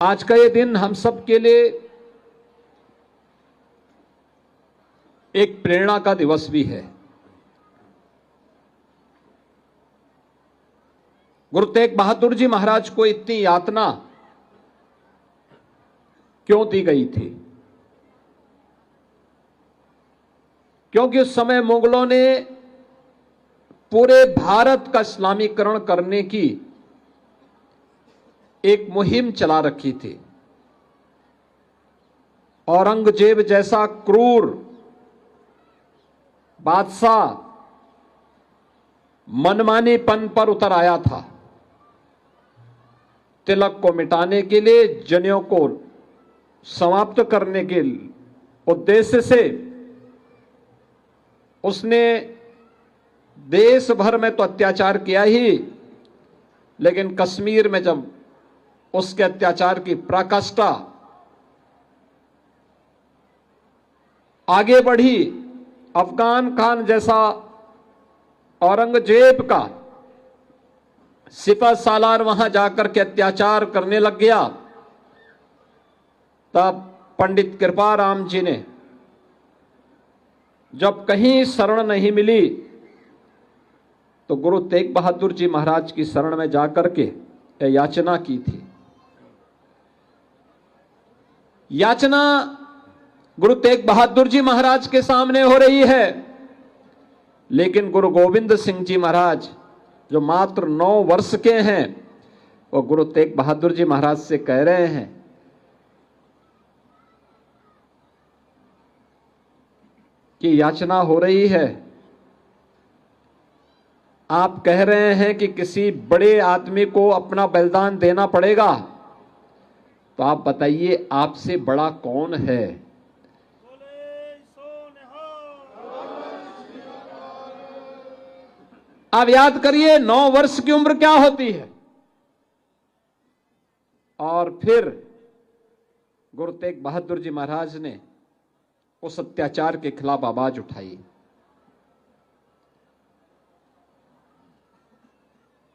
आज का ये दिन हम सब के लिए एक प्रेरणा का दिवस भी है। गुरु तेग बहादुर जी महाराज को इतनी यातना क्यों दी गई थी? क्योंकि उस समय मुगलों ने पूरे भारत का इस्लामीकरण करने की एक मुहिम चला रखी थी। औरंगजेब जैसा क्रूर बादशाह मनमानीपन पर उतर आया था। तिलक को मिटाने के लिए, जनेऊ को समाप्त करने के उद्देश्य से उसने देश भर में तो अत्याचार किया ही, लेकिन कश्मीर में जब उसके अत्याचार की पराकाष्ठा आगे बढ़ी, अफगान खान जैसा औरंगजेब का सिपह सालार वहां जाकर के अत्याचार करने लग गया, तब पंडित कृपाराम जी ने जब कहीं शरण नहीं मिली तो गुरु तेग बहादुर जी महाराज की शरण में जाकर के याचना की थी। याचना गुरु तेग बहादुर जी महाराज के सामने हो रही है, लेकिन गुरु गोविंद सिंह जी महाराज जो मात्र 9 वर्ष के हैं, वो गुरु तेग बहादुर जी महाराज से कह रहे हैं कि याचना हो रही है, आप कह रहे हैं कि किसी बड़े आदमी को अपना बलिदान देना पड़ेगा, तो आप बताइए आपसे बड़ा कौन है? आप याद करिए 9 वर्ष की उम्र क्या होती है। और फिर गुरु तेग बहादुर जी महाराज ने उस अत्याचार के खिलाफ आवाज उठाई।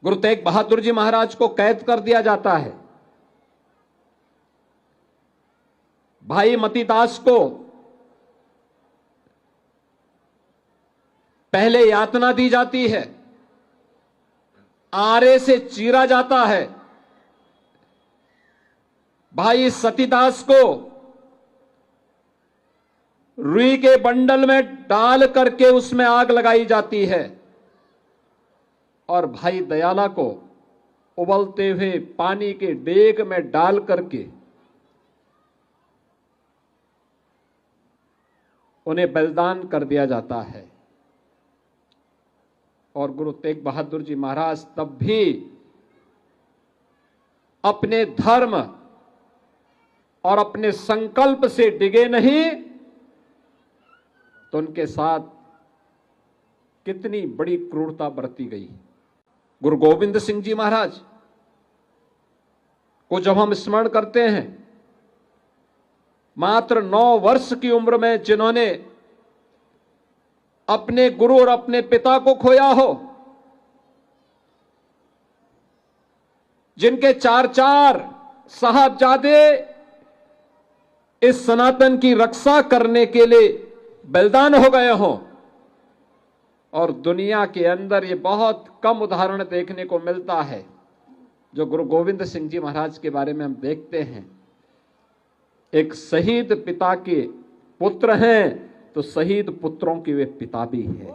गुरु तेग बहादुर जी महाराज को कैद कर दिया जाता है। भाई मतीदास को पहले यातना दी जाती है, आरे से चीरा जाता है। भाई सतीदास को रुई के बंडल में डाल करके उसमें आग लगाई जाती है, और भाई दयाला को उबलते हुए पानी के डेग में डाल करके उन्हें बलिदान कर दिया जाता है। और गुरु तेग बहादुर जी महाराज तब भी अपने धर्म और अपने संकल्प से डिगे नहीं, तो उनके साथ कितनी बड़ी क्रूरता बरती गई। गुरु गोविंद सिंह जी महाराज को जब हम स्मरण करते हैं, मात्र 9 वर्ष की उम्र में जिन्होंने अपने गुरु और अपने पिता को खोया हो, जिनके 4 साहबजादे इस सनातन की रक्षा करने के लिए बलिदान हो गए हों, और दुनिया के अंदर ये बहुत कम उदाहरण देखने को मिलता है जो गुरु गोविंद सिंह जी महाराज के बारे में हम देखते हैं। एक शहीद पिता के पुत्र हैं, तो शहीद पुत्रों के वे पिता भी हैं।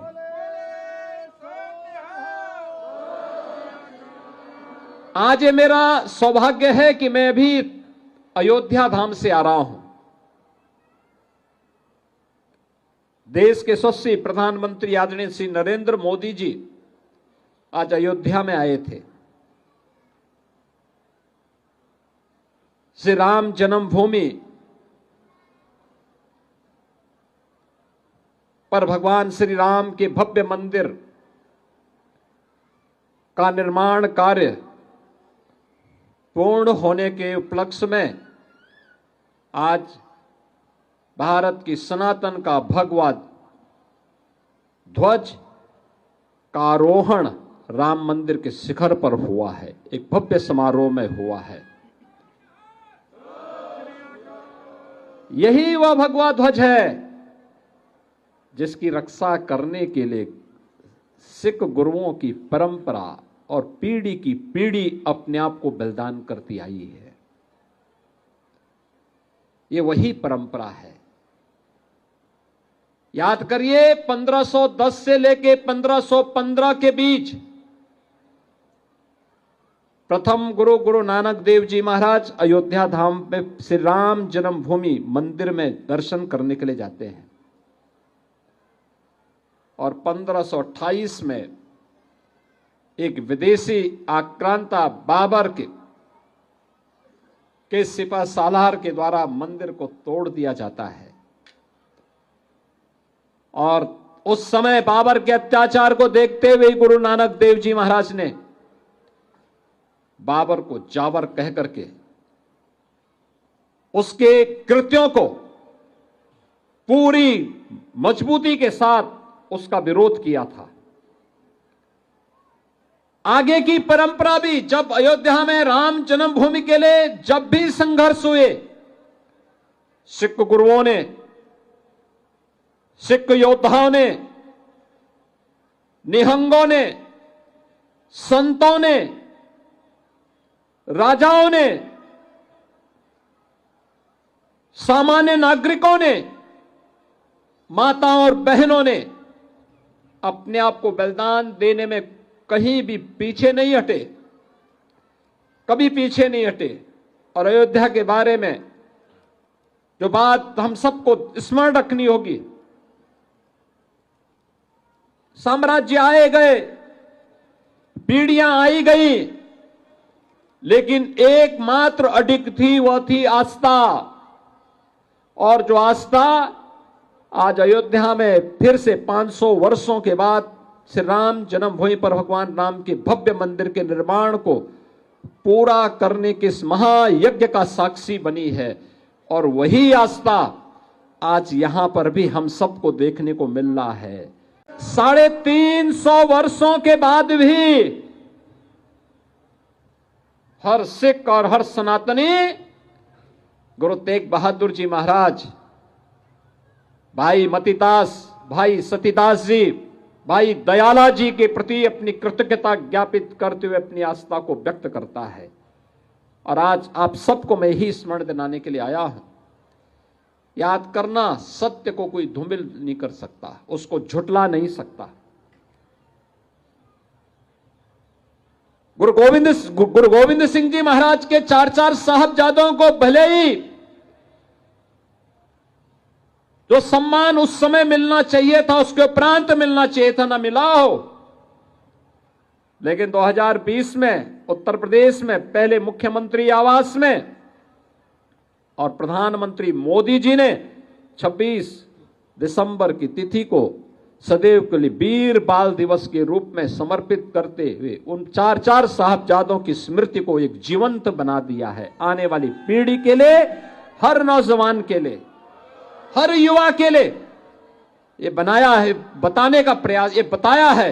आज ये मेरा सौभाग्य है कि मैं भी अयोध्या धाम से आ रहा हूं। देश के यशस्वी प्रधानमंत्री आदरणीय श्री नरेंद्र मोदी जी आज अयोध्या में आए थे। श्री राम जन्मभूमि पर भगवान श्री राम के भव्य मंदिर का निर्माण कार्य पूर्ण होने के उपलक्ष्य में आज भारत की सनातन का भगवा ध्वज का आरोहण राम मंदिर के शिखर पर हुआ है, एक भव्य समारोह में हुआ है। यही वह भगवा ध्वज है जिसकी रक्षा करने के लिए सिख गुरुओं की परंपरा और पीढ़ी की पीढ़ी अपने आप को बलिदान करती आई है। ये वही परंपरा है। याद करिए 1510 से लेके 1515 के बीच प्रथम गुरु नानक देव जी महाराज अयोध्या धाम में श्री राम जन्मभूमि मंदिर में दर्शन करने के लिए जाते हैं और 1528 में एक विदेशी आक्रांता बाबर के सिपह सालार के द्वारा मंदिर को तोड़ दिया जाता है और उस समय बाबर के अत्याचार को देखते हुए गुरु नानक देव जी महाराज ने बाबर को जावर कह करके उसके कृत्यों को पूरी मजबूती के साथ उसका विरोध किया था। आगे की परंपरा भी, जब अयोध्या में राम जन्मभूमि के लिए जब भी संघर्ष हुए, सिख गुरुओं ने, सिख योद्धाओं ने, निहंगों ने, संतों ने, राजाओं ने, सामान्य नागरिकों ने, माताओं और बहनों ने अपने आप को बलिदान देने में कहीं भी पीछे नहीं हटे, कभी पीछे नहीं हटे। और अयोध्या के बारे में जो बात हम सबको स्मरण रखनी होगी, साम्राज्य आए गए, पीढ़ियां आई गई, लेकिन एकमात्र अडिग थी, वह थी आस्था। और जो आस्था आज अयोध्या में फिर से 500 वर्षों के बाद श्री राम जन्मभूमि पर भगवान राम के भव्य मंदिर के निर्माण को पूरा करने के इस महायज्ञ का साक्षी बनी है। और वही आस्था आज यहां पर भी हम सबको देखने को मिल रहा है। 350 वर्षों के बाद भी हर सिख और हर सनातनी गुरु तेग बहादुर जी महाराज, भाई मतीदास, भाई सतीदास जी, भाई दयाला जी के प्रति अपनी कृतज्ञता ज्ञापित करते हुए अपनी आस्था को व्यक्त करता है। और आज आप सबको मैं ही स्मरण दिलाने के लिए आया हूं। याद करना, सत्य को कोई धूमिल नहीं कर सकता, उसको झुटला नहीं सकता। गुरु गोविंद सिंह जी महाराज के 4 साहबजादों को भले ही जो सम्मान उस समय मिलना चाहिए था, उसके उपरांत मिलना चाहिए था, ना मिला हो, लेकिन 2020 में उत्तर प्रदेश में पहले मुख्यमंत्री आवास में और प्रधानमंत्री मोदी जी ने 26 दिसंबर की तिथि को सदैव के लिए वीर बाल दिवस के रूप में समर्पित करते हुए उन 4 साहबजादों की स्मृति को एक जीवंत बना दिया है। आने वाली पीढ़ी के लिए, हर नौजवान के लिए, हर युवा के लिए ये बनाया है, बताने का प्रयास, ये बताया है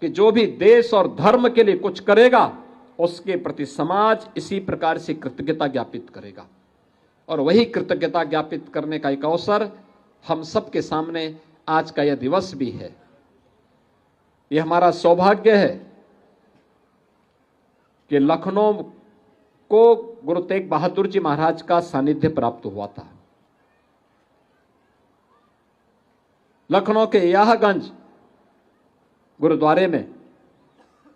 कि जो भी देश और धर्म के लिए कुछ करेगा, उसके प्रति समाज इसी प्रकार से कृतज्ञता ज्ञापित करेगा। और वही कृतज्ञता ज्ञापित करने का एक अवसर हम सबके सामने आज का यह दिवस भी है। यह हमारा सौभाग्य है कि लखनऊ को गुरु तेग बहादुर जी महाराज का सानिध्य प्राप्त हुआ था। लखनऊ के याहगंज गुरुद्वारे में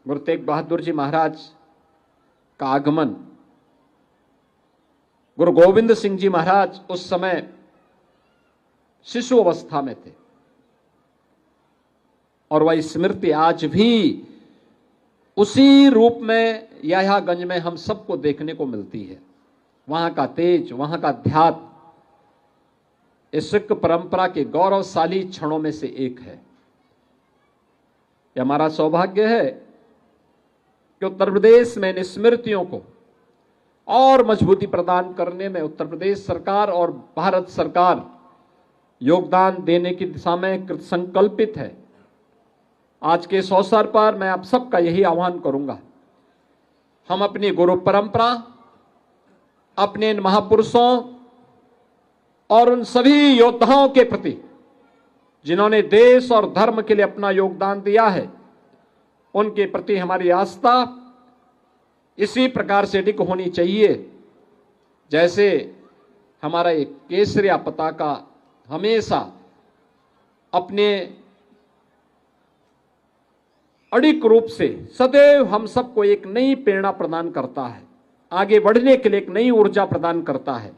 गुरु तेग बहादुर जी महाराज का आगमन, गुरु गोविंद सिंह जी महाराज उस समय शिशु अवस्था में थे और वह स्मृति आज भी उसी रूप में याहगंज में हम सबको देखने को मिलती है। वहां का तेज, वहां का अध्यात्म इस सिख परंपरा के गौरवशाली क्षणों में से एक है। यह हमारा सौभाग्य है कि उत्तर प्रदेश में इन स्मृतियों को और मजबूती प्रदान करने में उत्तर प्रदेश सरकार और भारत सरकार योगदान देने की दिशा में कृत संकल्पित है। आज के इस अवसर पर मैं आप सबका यही आह्वान करूंगा, हम अपनी गुरु परंपरा, अपने इन महापुरुषों और उन सभी योद्धाओं के प्रति जिन्होंने देश और धर्म के लिए अपना योगदान दिया है, उनके प्रति हमारी आस्था इसी प्रकार से अडिग होनी चाहिए जैसे हमारा एक केसरिया पताका हमेशा अपने अडिग रूप से सदैव हम सबको एक नई प्रेरणा प्रदान करता है, आगे बढ़ने के लिए एक नई ऊर्जा प्रदान करता है।